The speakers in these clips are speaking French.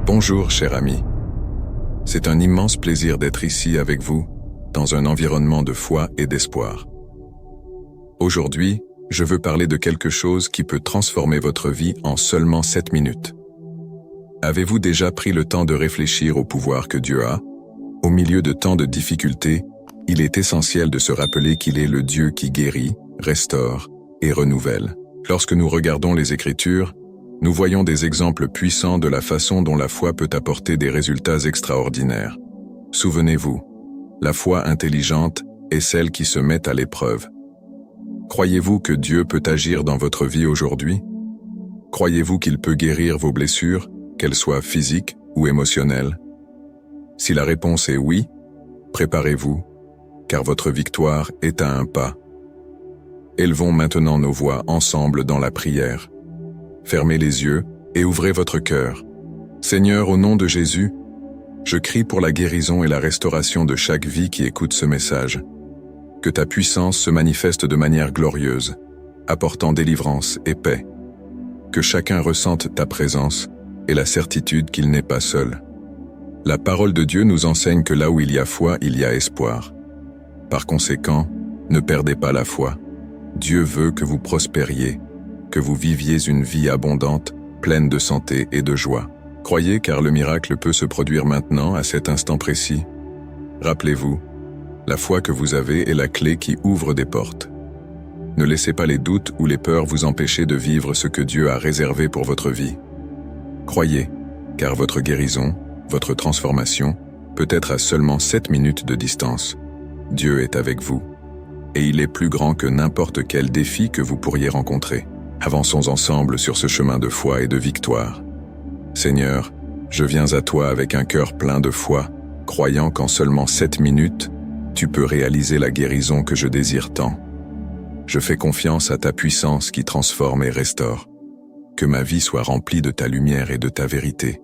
Bonjour, cher ami. C'est un immense plaisir d'être ici avec vous, dans un environnement de foi et d'espoir. Aujourd'hui, je veux parler de quelque chose qui peut transformer votre vie en seulement 7 minutes. Avez-vous déjà pris le temps de réfléchir au pouvoir que Dieu a? Au milieu de tant de difficultés, il est essentiel de se rappeler qu'il est le Dieu qui guérit, restaure et renouvelle. Lorsque nous regardons les Écritures, nous voyons des exemples puissants de la façon dont la foi peut apporter des résultats extraordinaires. Souvenez-vous, la foi intelligente est celle qui se met à l'épreuve. Croyez-vous que Dieu peut agir dans votre vie aujourd'hui? Croyez-vous qu'il peut guérir vos blessures, qu'elles soient physiques ou émotionnelles? Si la réponse est oui, préparez-vous, car votre victoire est à un pas. Élevons maintenant nos voix ensemble dans la prière. Fermez les yeux et ouvrez votre cœur. Seigneur, au nom de Jésus, je crie pour la guérison et la restauration de chaque vie qui écoute ce message. Que ta puissance se manifeste de manière glorieuse, apportant délivrance et paix. Que chacun ressente ta présence et la certitude qu'il n'est pas seul. La parole de Dieu nous enseigne que là où il y a foi, il y a espoir. Par conséquent, ne perdez pas la foi. Dieu veut que vous prospériez, que vous viviez une vie abondante, pleine de santé et de joie. Croyez car le miracle peut se produire maintenant, à cet instant précis. Rappelez-vous, la foi que vous avez est la clé qui ouvre des portes. Ne laissez pas les doutes ou les peurs vous empêcher de vivre ce que Dieu a réservé pour votre vie. Croyez, car votre guérison, votre transformation, peut être à seulement 7 minutes de distance. Dieu est avec vous, et il est plus grand que n'importe quel défi que vous pourriez rencontrer. Avançons ensemble sur ce chemin de foi et de victoire. Seigneur, je viens à toi avec un cœur plein de foi, croyant qu'en seulement 7 minutes, tu peux réaliser la guérison que je désire tant. Je fais confiance à ta puissance qui transforme et restaure. Que ma vie soit remplie de ta lumière et de ta vérité.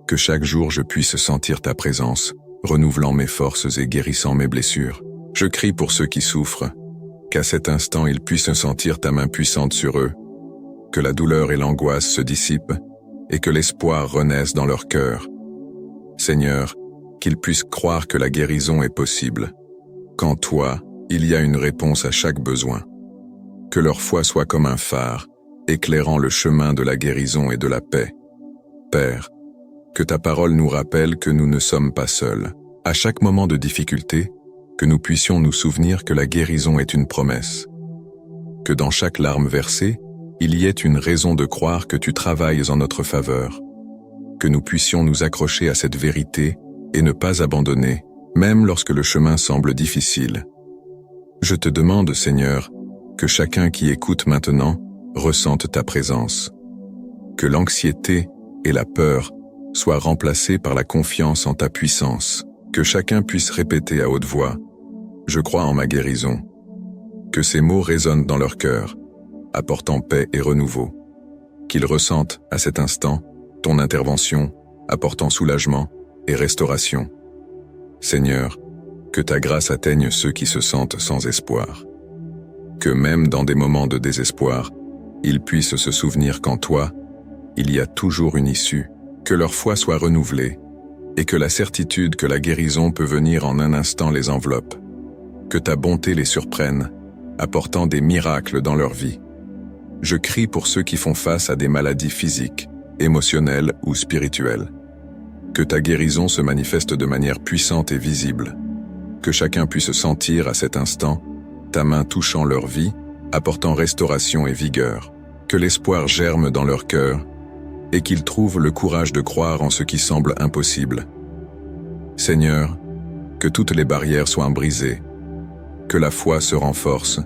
Que chaque jour je puisse sentir ta présence, renouvelant mes forces et guérissant mes blessures. Je crie pour ceux qui souffrent, qu'à cet instant ils puissent sentir ta main puissante sur eux, que la douleur et l'angoisse se dissipent et que l'espoir renaisse dans leur cœur. Seigneur, qu'ils puissent croire que la guérison est possible, qu'en toi, il y a une réponse à chaque besoin. Que leur foi soit comme un phare, éclairant le chemin de la guérison et de la paix. Père, que ta parole nous rappelle que nous ne sommes pas seuls. À chaque moment de difficulté, que nous puissions nous souvenir que la guérison est une promesse. Que dans chaque larme versée, il y ait une raison de croire que tu travailles en notre faveur. Que nous puissions nous accrocher à cette vérité et ne pas abandonner, même lorsque le chemin semble difficile. Je te demande, Seigneur, que chacun qui écoute maintenant ressente ta présence. Que l'anxiété et la peur soient remplacées par la confiance en ta puissance. Que chacun puisse répéter à haute voix « Je crois en ma guérison ». Que ces mots résonnent dans leur cœur, apportant paix et renouveau. Qu'ils ressentent, à cet instant, ton intervention, apportant soulagement et restauration. Seigneur, que ta grâce atteigne ceux qui se sentent sans espoir. Que même dans des moments de désespoir, ils puissent se souvenir qu'en toi, il y a toujours une issue. Que leur foi soit renouvelée, et que la certitude que la guérison peut venir en un instant les enveloppe. Que ta bonté les surprenne, apportant des miracles dans leur vie. Je crie pour ceux qui font face à des maladies physiques, émotionnelles ou spirituelles. Que ta guérison se manifeste de manière puissante et visible. Que chacun puisse sentir à cet instant ta main touchant leur vie, apportant restauration et vigueur. Que l'espoir germe dans leur cœur et qu'ils trouvent le courage de croire en ce qui semble impossible. Seigneur, que toutes les barrières soient brisées, que la foi se renforce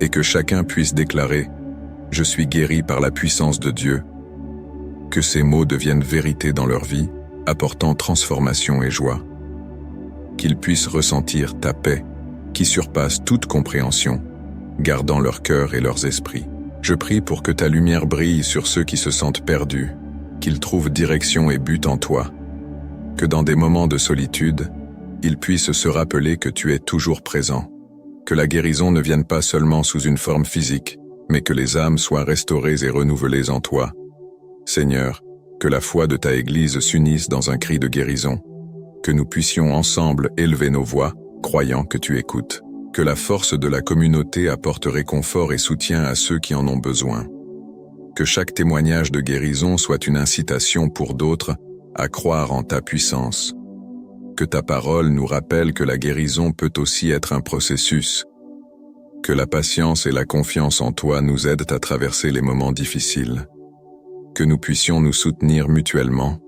et que chacun puisse déclarer « Je suis guéri par la puissance de Dieu ». Que ces mots deviennent vérité dans leur vie, apportant transformation et joie. Qu'ils puissent ressentir ta paix, qui surpasse toute compréhension, gardant leur cœur et leurs esprits. Je prie pour que ta lumière brille sur ceux qui se sentent perdus, qu'ils trouvent direction et but en toi. Que dans des moments de solitude, ils puissent se rappeler que tu es toujours présent. Que la guérison ne vienne pas seulement sous une forme physique, mais que les âmes soient restaurées et renouvelées en toi. Seigneur, que la foi de ta Église s'unisse dans un cri de guérison, que nous puissions ensemble élever nos voix, croyant que tu écoutes, que la force de la communauté apporte réconfort et soutien à ceux qui en ont besoin, que chaque témoignage de guérison soit une incitation pour d'autres à croire en ta puissance, que ta parole nous rappelle que la guérison peut aussi être un processus, que la patience et la confiance en toi nous aident à traverser les moments difficiles, que nous puissions nous soutenir mutuellement,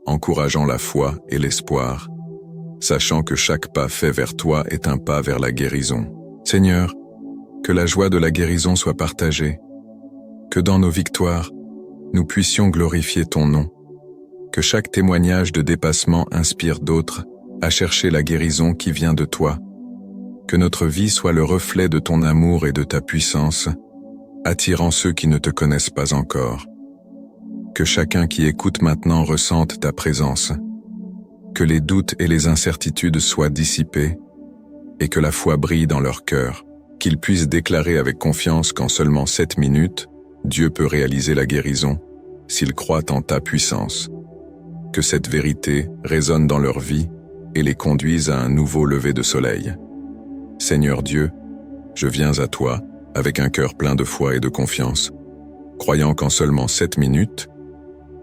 encourageant la foi et l'espoir, sachant que chaque pas fait vers toi est un pas vers la guérison. Seigneur, que la joie de la guérison soit partagée, que dans nos victoires, nous puissions glorifier ton nom, que chaque témoignage de dépassement inspire d'autres à chercher la guérison qui vient de toi, que notre vie soit le reflet de ton amour et de ta puissance, attirant ceux qui ne te connaissent pas encore. Que chacun qui écoute maintenant ressente ta présence, que les doutes et les incertitudes soient dissipés, et que la foi brille dans leur cœur, qu'ils puissent déclarer avec confiance qu'en seulement 7 minutes, Dieu peut réaliser la guérison, s'ils croient en ta puissance. Que cette vérité résonne dans leur vie et les conduise à un nouveau lever de soleil. Seigneur Dieu, je viens à toi avec un cœur plein de foi et de confiance, croyant qu'en seulement 7 minutes,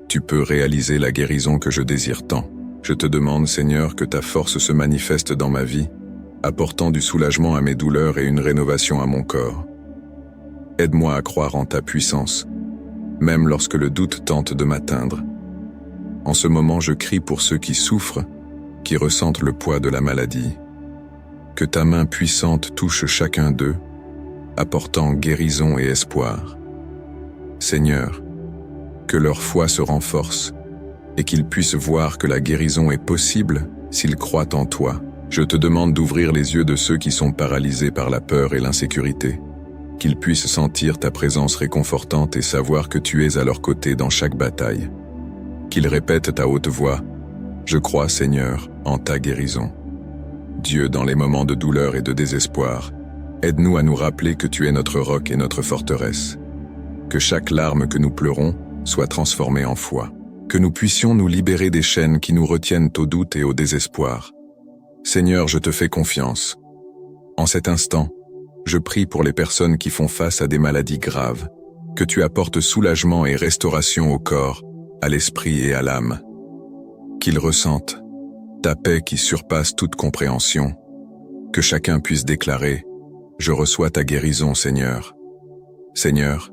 tu peux réaliser la guérison que je désire tant. Je te demande, Seigneur, que ta force se manifeste dans ma vie, apportant du soulagement à mes douleurs et une rénovation à mon corps. Aide-moi à croire en ta puissance, même lorsque le doute tente de m'atteindre. En ce moment, je crie pour ceux qui souffrent, qui ressentent le poids de la maladie. Que ta main puissante touche chacun d'eux, apportant guérison et espoir. Seigneur, que leur foi se renforce et qu'ils puissent voir que la guérison est possible s'ils croient en toi. Je te demande d'ouvrir les yeux de ceux qui sont paralysés par la peur et l'insécurité, qu'ils puissent sentir ta présence réconfortante et savoir que tu es à leur côté dans chaque bataille. Qu'ils répètent à haute voix « Je crois, Seigneur, en ta guérison ». Dieu, dans les moments de douleur et de désespoir, aide-nous à nous rappeler que tu es notre roc et notre forteresse. Que chaque larme que nous pleurons soit transformée en foi. Que nous puissions nous libérer des chaînes qui nous retiennent au doute et au désespoir. Seigneur, je te fais confiance. En cet instant, je prie pour les personnes qui font face à des maladies graves, que tu apportes soulagement et restauration au corps, à l'esprit et à l'âme. Qu'ils ressentent ta paix qui surpasse toute compréhension, que chacun puisse déclarer « Je reçois ta guérison, Seigneur ». Seigneur,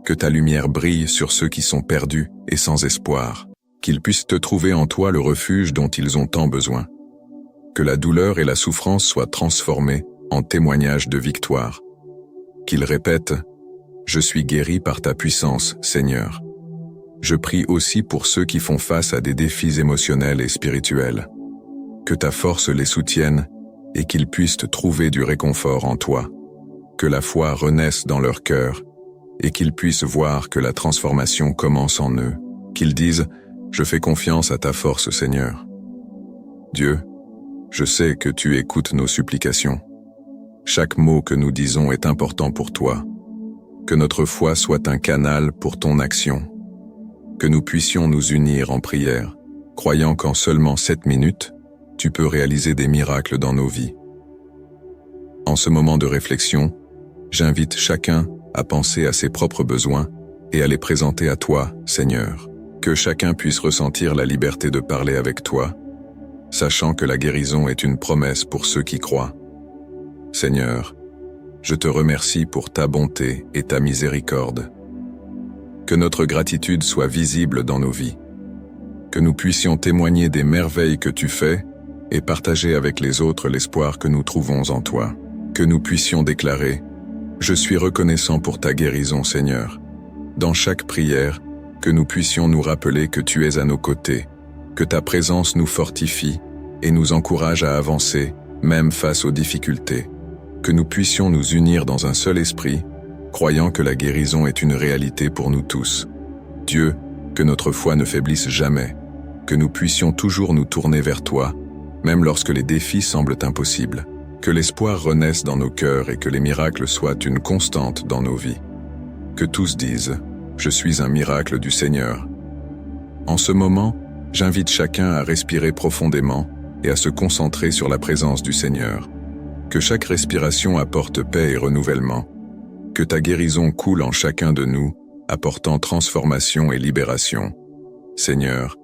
que ta lumière brille sur ceux qui sont perdus et sans espoir, qu'ils puissent te trouver en toi le refuge dont ils ont tant besoin. Que la douleur et la souffrance soient transformées en témoignages de victoire. Qu'ils répètent « Je suis guéri par ta puissance, Seigneur ». Je prie aussi pour ceux qui font face à des défis émotionnels et spirituels. Que ta force les soutienne et qu'ils puissent trouver du réconfort en toi. Que la foi renaisse dans leur cœur et qu'ils puissent voir que la transformation commence en eux. Qu'ils disent « Je fais confiance à ta force, Seigneur ». Dieu, je sais que tu écoutes nos supplications. Chaque mot que nous disons est important pour toi. Que notre foi soit un canal pour ton action. Que nous puissions nous unir en prière, croyant qu'en seulement 7 minutes, tu peux réaliser des miracles dans nos vies. En ce moment de réflexion, j'invite chacun à penser à ses propres besoins et à les présenter à toi, Seigneur. Que chacun puisse ressentir la liberté de parler avec toi, sachant que la guérison est une promesse pour ceux qui croient. Seigneur, je te remercie pour ta bonté et ta miséricorde. Que notre gratitude soit visible dans nos vies. Que nous puissions témoigner des merveilles que tu fais et partager avec les autres l'espoir que nous trouvons en toi. Que nous puissions déclarer « Je suis reconnaissant pour ta guérison, Seigneur ». Dans chaque prière, que nous puissions nous rappeler que tu es à nos côtés, que ta présence nous fortifie et nous encourage à avancer, même face aux difficultés. Que nous puissions nous unir dans un seul esprit, croyant que la guérison est une réalité pour nous tous. Dieu, que notre foi ne faiblisse jamais, que nous puissions toujours nous tourner vers toi, même lorsque les défis semblent impossibles. Que l'espoir renaisse dans nos cœurs et que les miracles soient une constante dans nos vies. Que tous disent « Je suis un miracle du Seigneur ». En ce moment, j'invite chacun à respirer profondément et à se concentrer sur la présence du Seigneur. Que chaque respiration apporte paix et renouvellement. Que ta guérison coule en chacun de nous, apportant transformation et libération. Seigneur,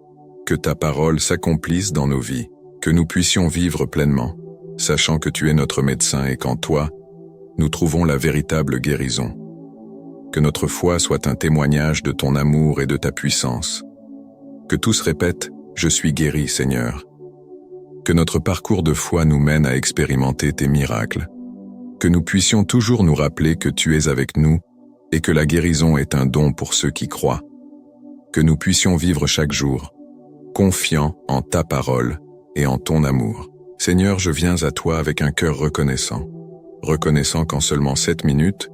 que ta parole s'accomplisse dans nos vies, que nous puissions vivre pleinement, sachant que tu es notre médecin et qu'en toi, nous trouvons la véritable guérison. Que notre foi soit un témoignage de ton amour et de ta puissance. Que tous répètent « Je suis guéri, Seigneur ». Que notre parcours de foi nous mène à expérimenter tes miracles. Que nous puissions toujours nous rappeler que tu es avec nous et que la guérison est un don pour ceux qui croient. Que nous puissions vivre chaque jour, confiants en ta parole et en ton amour. Seigneur, je viens à toi avec un cœur reconnaissant. Reconnaissant qu'en seulement 7 minutes,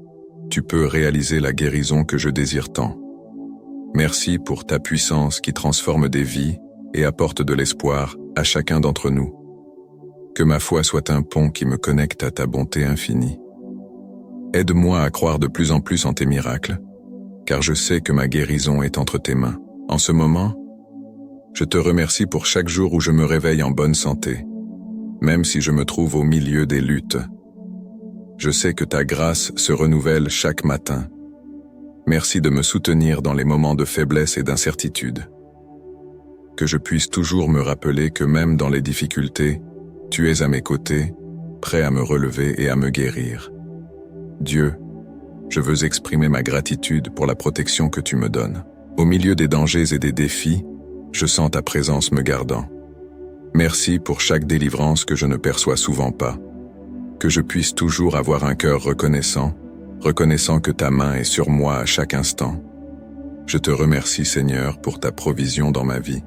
tu peux réaliser la guérison que je désire tant. Merci pour ta puissance qui transforme des vies et apporte de l'espoir à chacun d'entre nous. Que ma foi soit un pont qui me connecte à ta bonté infinie. Aide-moi à croire de plus en plus en tes miracles, car je sais que ma guérison est entre tes mains. En ce moment, je te remercie pour chaque jour où je me réveille en bonne santé, même si je me trouve au milieu des luttes. Je sais que ta grâce se renouvelle chaque matin. Merci de me soutenir dans les moments de faiblesse et d'incertitude. Que je puisse toujours me rappeler que même dans les difficultés, tu es à mes côtés, prêt à me relever et à me guérir. Dieu, je veux exprimer ma gratitude pour la protection que tu me donnes. Au milieu des dangers et des défis, je sens ta présence me gardant. Merci pour chaque délivrance que je ne perçois souvent pas. Que je puisse toujours avoir un cœur reconnaissant que ta main est sur moi à chaque instant. Je te remercie, Seigneur, pour ta provision dans ma vie.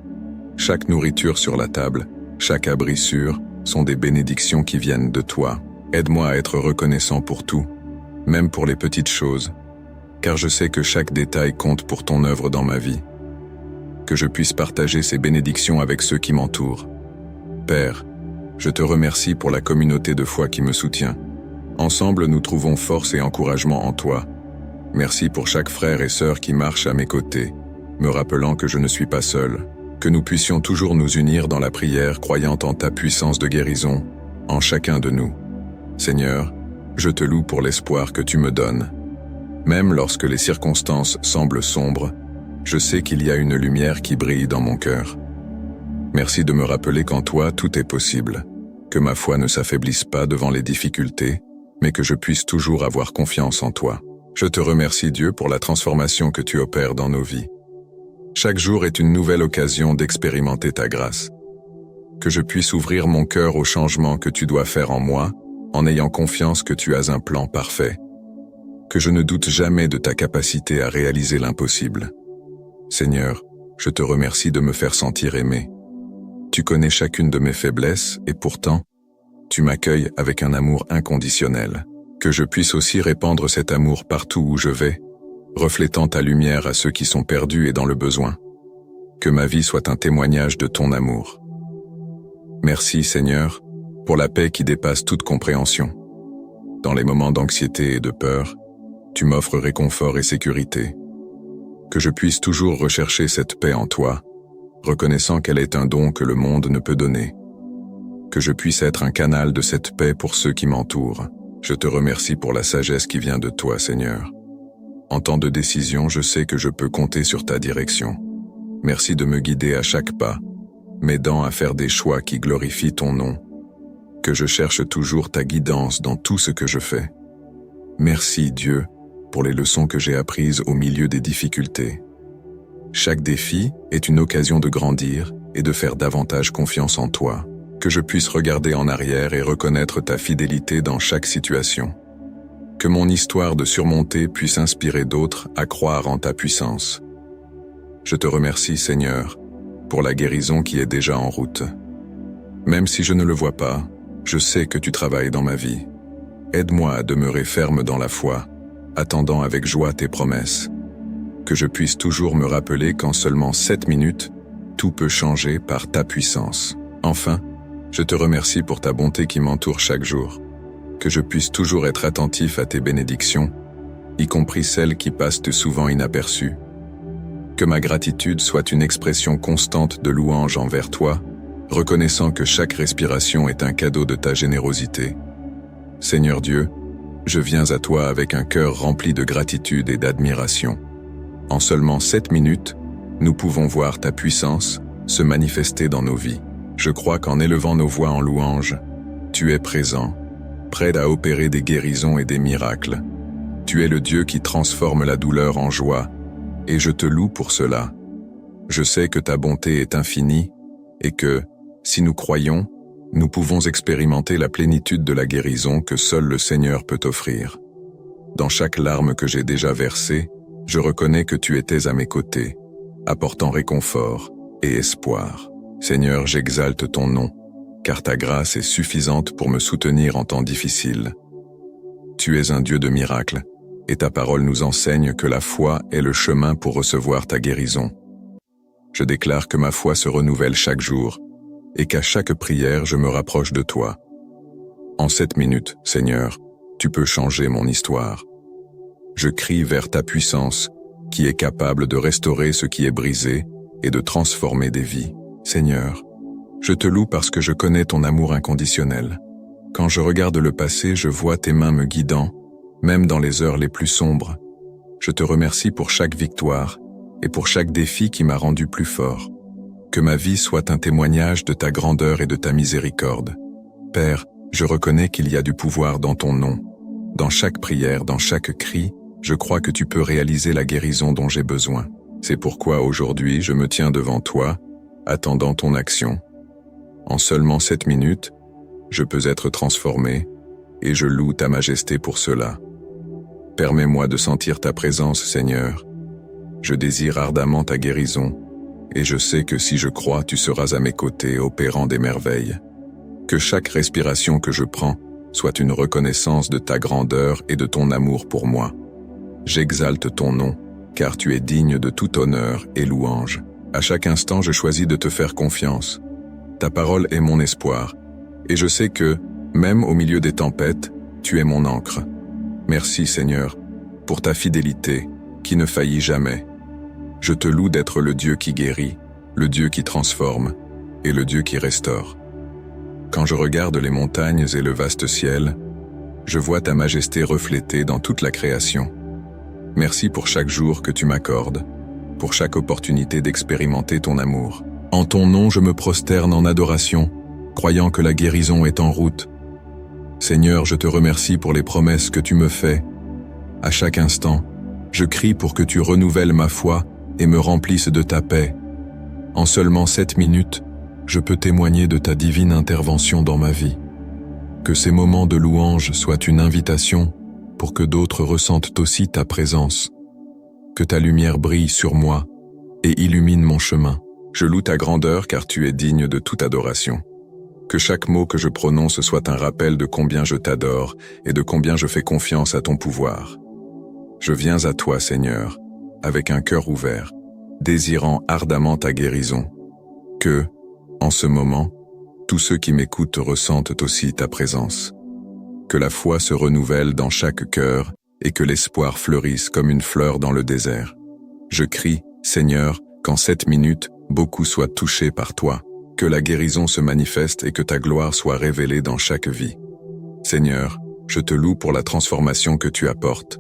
Chaque nourriture sur la table, chaque abri sûr, sont des bénédictions qui viennent de toi. Aide-moi à être reconnaissant pour tout, même pour les petites choses, car je sais que chaque détail compte pour ton œuvre dans ma vie. Que je puisse partager ces bénédictions avec ceux qui m'entourent. Père, je te remercie pour la communauté de foi qui me soutient. Ensemble, nous trouvons force et encouragement en toi. Merci pour chaque frère et sœur qui marche à mes côtés, me rappelant que je ne suis pas seul. Que nous puissions toujours nous unir dans la prière, croyant en ta puissance de guérison, en chacun de nous. Seigneur, je te loue pour l'espoir que tu me donnes. Même lorsque les circonstances semblent sombres, je sais qu'il y a une lumière qui brille dans mon cœur. Merci de me rappeler qu'en toi tout est possible, que ma foi ne s'affaiblisse pas devant les difficultés, mais que je puisse toujours avoir confiance en toi. Je te remercie, Dieu, pour la transformation que tu opères dans nos vies. Chaque jour est une nouvelle occasion d'expérimenter ta grâce. Que je puisse ouvrir mon cœur au changement que tu dois faire en moi, en ayant confiance que tu as un plan parfait. Que je ne doute jamais de ta capacité à réaliser l'impossible. Seigneur, je te remercie de me faire sentir aimé. Tu connais chacune de mes faiblesses et pourtant, tu m'accueilles avec un amour inconditionnel. Que je puisse aussi répandre cet amour partout où je vais, reflétant ta lumière à ceux qui sont perdus et dans le besoin. Que ma vie soit un témoignage de ton amour. Merci, Seigneur, pour la paix qui dépasse toute compréhension. Dans les moments d'anxiété et de peur, tu m'offres réconfort et sécurité. Que je puisse toujours rechercher cette paix en toi, reconnaissant qu'elle est un don que le monde ne peut donner. Que je puisse être un canal de cette paix pour ceux qui m'entourent. Je te remercie pour la sagesse qui vient de toi, Seigneur. En temps de décision, je sais que je peux compter sur ta direction. Merci de me guider à chaque pas, m'aidant à faire des choix qui glorifient ton nom. Que je cherche toujours ta guidance dans tout ce que je fais. Merci, Dieu, pour les leçons que j'ai apprises au milieu des difficultés. Chaque défi est une occasion de grandir et de faire davantage confiance en toi. Que je puisse regarder en arrière et reconnaître ta fidélité dans chaque situation. Que mon histoire de surmonter puisse inspirer d'autres à croire en ta puissance. Je te remercie, Seigneur, pour la guérison qui est déjà en route. Même si je ne le vois pas, je sais que tu travailles dans ma vie. Aide-moi à demeurer ferme dans la foi, attendant avec joie tes promesses. Que je puisse toujours me rappeler qu'en seulement 7 minutes, tout peut changer par ta puissance. Enfin, je te remercie pour ta bonté qui m'entoure chaque jour. Que je puisse toujours être attentif à tes bénédictions, y compris celles qui passent souvent inaperçues. Que ma gratitude soit une expression constante de louange envers toi, reconnaissant que chaque respiration est un cadeau de ta générosité. Seigneur Dieu, je viens à toi avec un cœur rempli de gratitude et d'admiration. En seulement 7 minutes, nous pouvons voir ta puissance se manifester dans nos vies. Je crois qu'en élevant nos voix en louange, tu es présent, prêt à opérer des guérisons et des miracles. Tu es le Dieu qui transforme la douleur en joie, et je te loue pour cela. Je sais que ta bonté est infinie, et que, si nous croyons, nous pouvons expérimenter la plénitude de la guérison que seul le Seigneur peut offrir. Dans chaque larme que j'ai déjà versée, je reconnais que tu étais à mes côtés, apportant réconfort et espoir. Seigneur, j'exalte ton nom, car ta grâce est suffisante pour me soutenir en temps difficile. Tu es un Dieu de miracles, et ta parole nous enseigne que la foi est le chemin pour recevoir ta guérison. Je déclare que ma foi se renouvelle chaque jour, et qu'à chaque prière je me rapproche de toi. En 7 minutes, Seigneur, tu peux changer mon histoire. Je crie vers ta puissance, qui est capable de restaurer ce qui est brisé et de transformer des vies. Seigneur, je te loue parce que je connais ton amour inconditionnel. Quand je regarde le passé, je vois tes mains me guidant, même dans les heures les plus sombres. Je te remercie pour chaque victoire et pour chaque défi qui m'a rendu plus fort. Que ma vie soit un témoignage de ta grandeur et de ta miséricorde. Père, je reconnais qu'il y a du pouvoir dans ton nom. Dans chaque prière, dans chaque cri, je crois que tu peux réaliser la guérison dont j'ai besoin. C'est pourquoi aujourd'hui je me tiens devant toi, attendant ton action. En seulement 7 minutes, je peux être transformé, et je loue ta majesté pour cela. Permets-moi de sentir ta présence, Seigneur. Je désire ardemment ta guérison, et je sais que si je crois, tu seras à mes côtés, opérant des merveilles. Que chaque respiration que je prends soit une reconnaissance de ta grandeur et de ton amour pour moi. J'exalte ton nom, car tu es digne de tout honneur et louange. À chaque instant, je choisis de te faire confiance. Ta parole est mon espoir, et je sais que, même au milieu des tempêtes, tu es mon ancre. Merci, Seigneur, pour ta fidélité, qui ne faillit jamais. Je te loue d'être le Dieu qui guérit, le Dieu qui transforme, et le Dieu qui restaure. Quand je regarde les montagnes et le vaste ciel, je vois ta majesté reflétée dans toute la création. Merci pour chaque jour que tu m'accordes, pour chaque opportunité d'expérimenter ton amour. En ton nom, je me prosterne en adoration, croyant que la guérison est en route. Seigneur, je te remercie pour les promesses que tu me fais. À chaque instant, je crie pour que tu renouvelles ma foi et me remplisses de ta paix. En seulement 7 minutes, je peux témoigner de ta divine intervention dans ma vie. Que ces moments de louange soient une invitation pour que d'autres ressentent aussi ta présence. Que ta lumière brille sur moi et illumine mon chemin. Je loue ta grandeur car tu es digne de toute adoration. Que chaque mot que je prononce soit un rappel de combien je t'adore et de combien je fais confiance à ton pouvoir. Je viens à toi, Seigneur, avec un cœur ouvert, désirant ardemment ta guérison. Que, en ce moment, tous ceux qui m'écoutent ressentent aussi ta présence. Que la foi se renouvelle dans chaque cœur et que l'espoir fleurisse comme une fleur dans le désert. Je crie, Seigneur, qu'en 7 minutes, beaucoup soient touchés par toi. Que la guérison se manifeste et que ta gloire soit révélée dans chaque vie. Seigneur, je te loue pour la transformation que tu apportes.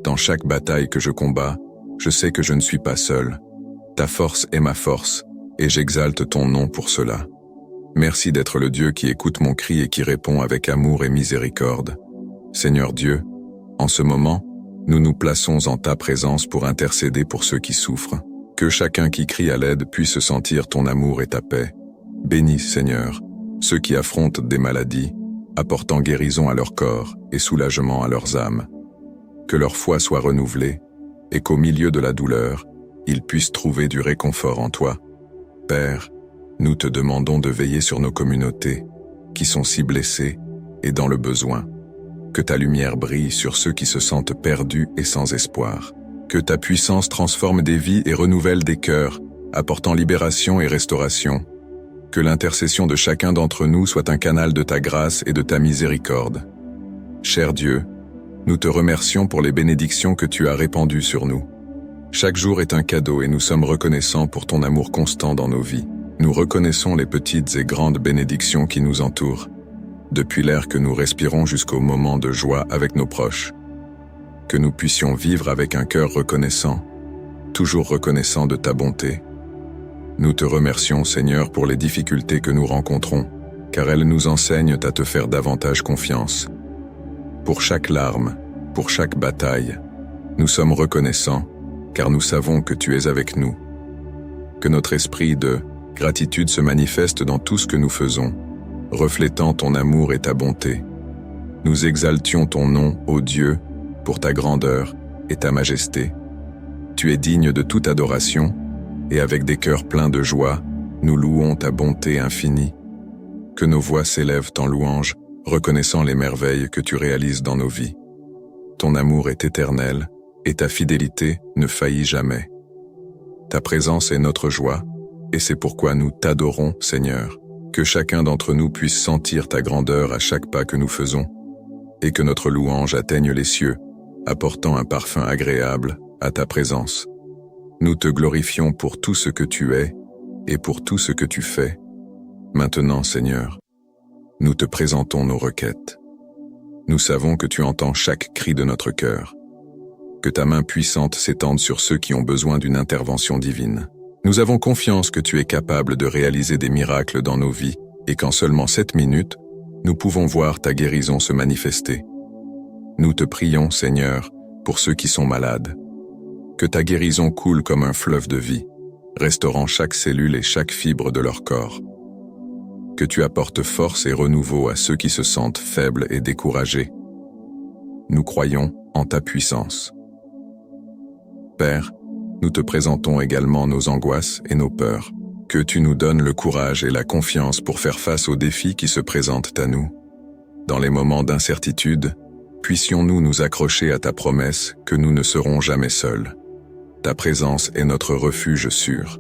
Dans chaque bataille que je combats, je sais que je ne suis pas seul. Ta force est ma force, et j'exalte ton nom pour cela. Merci d'être le Dieu qui écoute mon cri et qui répond avec amour et miséricorde. Seigneur Dieu, en ce moment, nous nous plaçons en ta présence pour intercéder pour ceux qui souffrent. Que chacun qui crie à l'aide puisse sentir ton amour et ta paix. Bénis, Seigneur, ceux qui affrontent des maladies, apportant guérison à leur corps et soulagement à leurs âmes. Que leur foi soit renouvelée, et qu'au milieu de la douleur, ils puissent trouver du réconfort en toi. Père, nous te demandons de veiller sur nos communautés, qui sont si blessées et dans le besoin. Que ta lumière brille sur ceux qui se sentent perdus et sans espoir. Que ta puissance transforme des vies et renouvelle des cœurs, apportant libération et restauration. Que l'intercession de chacun d'entre nous soit un canal de ta grâce et de ta miséricorde. Cher Dieu, nous te remercions pour les bénédictions que tu as répandues sur nous. Chaque jour est un cadeau et nous sommes reconnaissants pour ton amour constant dans nos vies. Nous reconnaissons les petites et grandes bénédictions qui nous entourent, depuis l'air que nous respirons jusqu'au moment de joie avec nos proches. Que nous puissions vivre avec un cœur reconnaissant, toujours reconnaissant de ta bonté. Nous te remercions, Seigneur, pour les difficultés que nous rencontrons, car elles nous enseignent à te faire davantage confiance. Pour chaque larme, pour chaque bataille, nous sommes reconnaissants, car nous savons que tu es avec nous. Que notre esprit de gratitude se manifeste dans tout ce que nous faisons, reflétant ton amour et ta bonté. Nous exaltions ton nom, ô Dieu, pour ta grandeur et ta majesté. Tu es digne de toute adoration, et avec des cœurs pleins de joie, nous louons ta bonté infinie. Que nos voix s'élèvent en louange, reconnaissant les merveilles que tu réalises dans nos vies. Ton amour est éternel, et ta fidélité ne faillit jamais. Ta présence est notre joie, et c'est pourquoi nous t'adorons, Seigneur. Que chacun d'entre nous puisse sentir ta grandeur à chaque pas que nous faisons, et que notre louange atteigne les cieux, apportant un parfum agréable à ta présence. Nous te glorifions pour tout ce que tu es, et pour tout ce que tu fais. Maintenant, Seigneur, nous te présentons nos requêtes. Nous savons que tu entends chaque cri de notre cœur. Que ta main puissante s'étende sur ceux qui ont besoin d'une intervention divine. Nous avons confiance que tu es capable de réaliser des miracles dans nos vies et qu'en seulement 7 minutes, nous pouvons voir ta guérison se manifester. Nous te prions, Seigneur, pour ceux qui sont malades. Que ta guérison coule comme un fleuve de vie, restaurant chaque cellule et chaque fibre de leur corps. Que tu apportes force et renouveau à ceux qui se sentent faibles et découragés. Nous croyons en ta puissance. Père, nous te présentons également nos angoisses et nos peurs. Que tu nous donnes le courage et la confiance pour faire face aux défis qui se présentent à nous. Dans les moments d'incertitude, puissions-nous nous accrocher à ta promesse que nous ne serons jamais seuls. Ta présence est notre refuge sûr.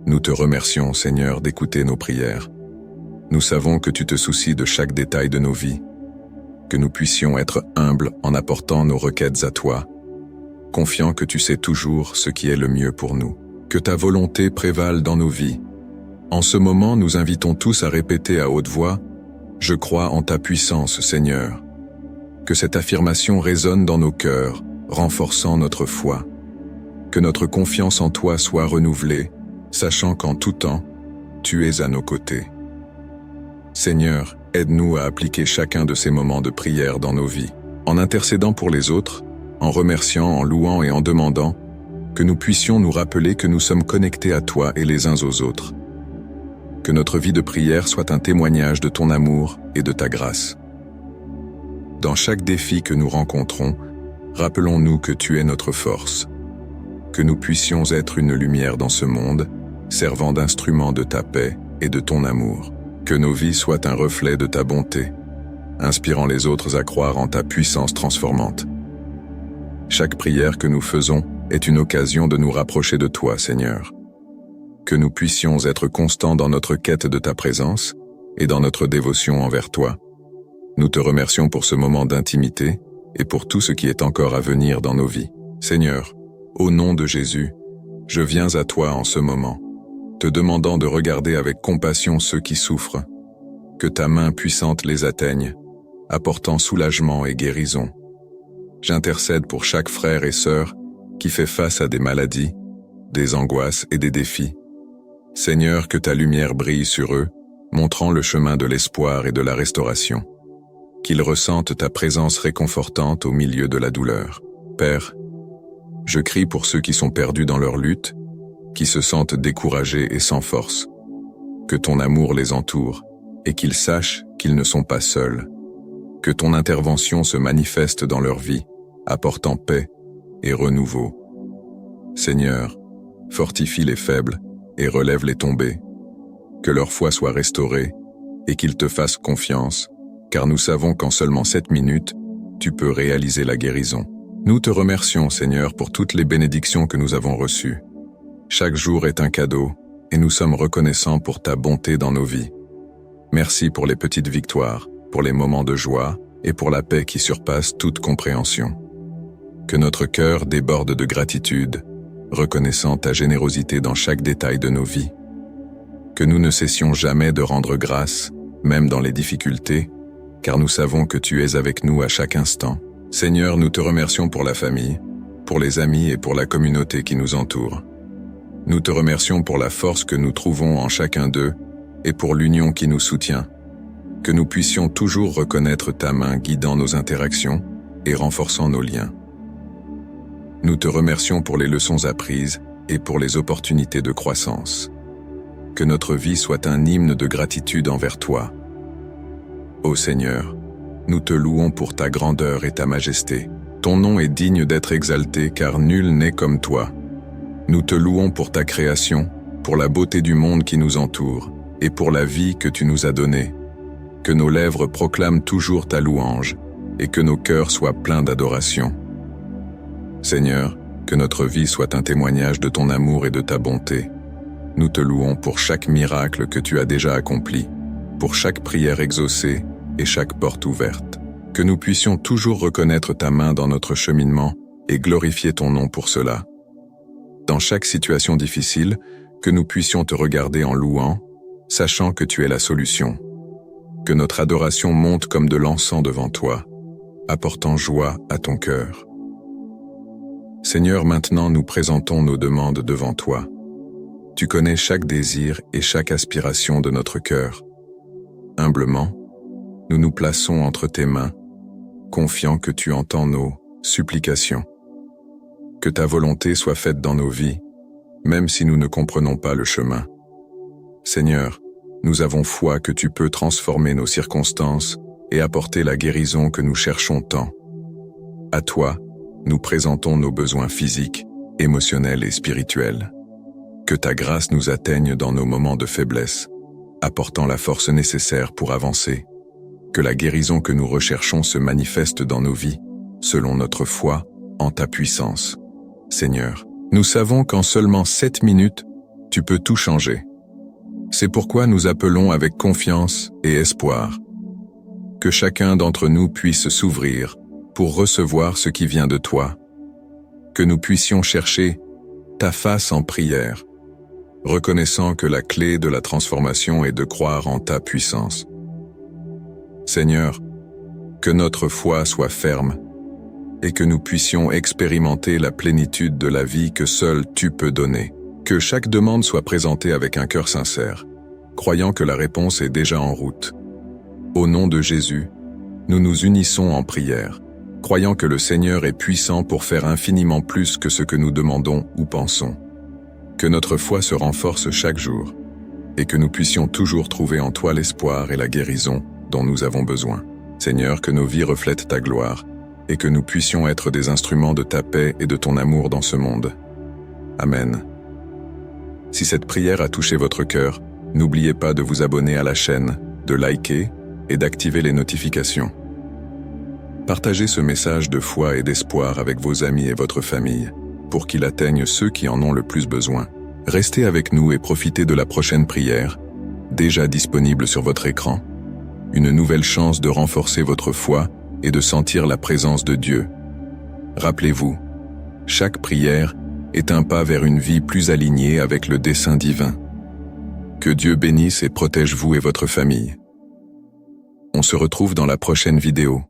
Nous te remercions, Seigneur, d'écouter nos prières. Nous savons que tu te soucies de chaque détail de nos vies. Que nous puissions être humbles en apportant nos requêtes à toi, confiant que tu sais toujours ce qui est le mieux pour nous. Que ta volonté prévale dans nos vies. En ce moment, nous invitons tous à répéter à haute voix « Je crois en ta puissance, Seigneur ». Que cette affirmation résonne dans nos cœurs, renforçant notre foi. Que notre confiance en toi soit renouvelée, sachant qu'en tout temps, tu es à nos côtés. Seigneur, aide-nous à appliquer chacun de ces moments de prière dans nos vies, en intercédant pour les autres, en remerciant, en louant et en demandant, que nous puissions nous rappeler que nous sommes connectés à toi et les uns aux autres. Que notre vie de prière soit un témoignage de ton amour et de ta grâce. Dans chaque défi que nous rencontrons, rappelons-nous que tu es notre force. Que nous puissions être une lumière dans ce monde, servant d'instrument de ta paix et de ton amour. Que nos vies soient un reflet de ta bonté, inspirant les autres à croire en ta puissance transformante. Chaque prière que nous faisons est une occasion de nous rapprocher de toi, Seigneur. Que nous puissions être constants dans notre quête de ta présence et dans notre dévotion envers toi. Nous te remercions pour ce moment d'intimité et pour tout ce qui est encore à venir dans nos vies. Seigneur, au nom de Jésus, je viens à toi en ce moment, te demandant de regarder avec compassion ceux qui souffrent, que ta main puissante les atteigne, apportant soulagement et guérison. J'intercède pour chaque frère et sœur qui fait face à des maladies, des angoisses et des défis. Seigneur, que ta lumière brille sur eux, montrant le chemin de l'espoir et de la restauration. Qu'ils ressentent ta présence réconfortante au milieu de la douleur. Père, je crie pour ceux qui sont perdus dans leur lutte, qui se sentent découragés et sans force. Que ton amour les entoure et qu'ils sachent qu'ils ne sont pas seuls. Que ton intervention se manifeste dans leur vie, apportant paix et renouveau. Seigneur, fortifie les faibles et relève les tombés. Que leur foi soit restaurée et qu'ils te fassent confiance, car nous savons qu'en seulement 7 minutes, tu peux réaliser la guérison. Nous te remercions, Seigneur, pour toutes les bénédictions que nous avons reçues. Chaque jour est un cadeau, et nous sommes reconnaissants pour ta bonté dans nos vies. Merci pour les petites victoires, pour les moments de joie, et pour la paix qui surpasse toute compréhension. Que notre cœur déborde de gratitude, reconnaissant ta générosité dans chaque détail de nos vies. Que nous ne cessions jamais de rendre grâce, même dans les difficultés, car nous savons que tu es avec nous à chaque instant. Seigneur, nous te remercions pour la famille, pour les amis et pour la communauté qui nous entoure. Nous te remercions pour la force que nous trouvons en chacun d'eux et pour l'union qui nous soutient. Que nous puissions toujours reconnaître ta main guidant nos interactions et renforçant nos liens. Nous te remercions pour les leçons apprises et pour les opportunités de croissance. Que notre vie soit un hymne de gratitude envers toi. Ô Seigneur, nous te louons pour ta grandeur et ta majesté. Ton nom est digne d'être exalté car nul n'est comme toi. Nous te louons pour ta création, pour la beauté du monde qui nous entoure et pour la vie que tu nous as donnée. Que nos lèvres proclament toujours ta louange et que nos cœurs soient pleins d'adoration. Seigneur, que notre vie soit un témoignage de ton amour et de ta bonté. Nous te louons pour chaque miracle que tu as déjà accompli, pour chaque prière exaucée et chaque porte ouverte. Que nous puissions toujours reconnaître ta main dans notre cheminement et glorifier ton nom pour cela. Dans chaque situation difficile, que nous puissions te regarder en louant, sachant que tu es la solution. Que notre adoration monte comme de l'encens devant toi, apportant joie à ton cœur. Seigneur, maintenant nous présentons nos demandes devant toi. Tu connais chaque désir et chaque aspiration de notre cœur. Humblement, nous nous plaçons entre tes mains, confiants que tu entends nos supplications. Que ta volonté soit faite dans nos vies, même si nous ne comprenons pas le chemin. Seigneur, nous avons foi que tu peux transformer nos circonstances et apporter la guérison que nous cherchons tant. À toi, nous présentons nos besoins physiques, émotionnels et spirituels. Que ta grâce nous atteigne dans nos moments de faiblesse, apportant la force nécessaire pour avancer. Que la guérison que nous recherchons se manifeste dans nos vies, selon notre foi, en ta puissance. Seigneur, nous savons qu'en seulement 7 minutes, tu peux tout changer. C'est pourquoi nous appelons avec confiance et espoir. Que chacun d'entre nous puisse s'ouvrir pour recevoir ce qui vient de toi. Que nous puissions chercher ta face en prière, reconnaissant que la clé de la transformation est de croire en ta puissance. Seigneur, que notre foi soit ferme et que nous puissions expérimenter la plénitude de la vie que seul tu peux donner. Que chaque demande soit présentée avec un cœur sincère, croyant que la réponse est déjà en route. Au nom de Jésus, nous nous unissons en prière, croyant que le Seigneur est puissant pour faire infiniment plus que ce que nous demandons ou pensons. Que notre foi se renforce chaque jour, et que nous puissions toujours trouver en toi l'espoir et la guérison dont nous avons besoin. Seigneur, que nos vies reflètent ta gloire, et que nous puissions être des instruments de ta paix et de ton amour dans ce monde. Amen. Si cette prière a touché votre cœur, n'oubliez pas de vous abonner à la chaîne, de liker et d'activer les notifications. Partagez ce message de foi et d'espoir avec vos amis et votre famille, pour qu'il atteigne ceux qui en ont le plus besoin. Restez avec nous et profitez de la prochaine prière, déjà disponible sur votre écran. Une nouvelle chance de renforcer votre foi et de sentir la présence de Dieu. Rappelez-vous, chaque prière est un pas vers une vie plus alignée avec le dessein divin. Que Dieu bénisse et protège vous et votre famille. On se retrouve dans la prochaine vidéo.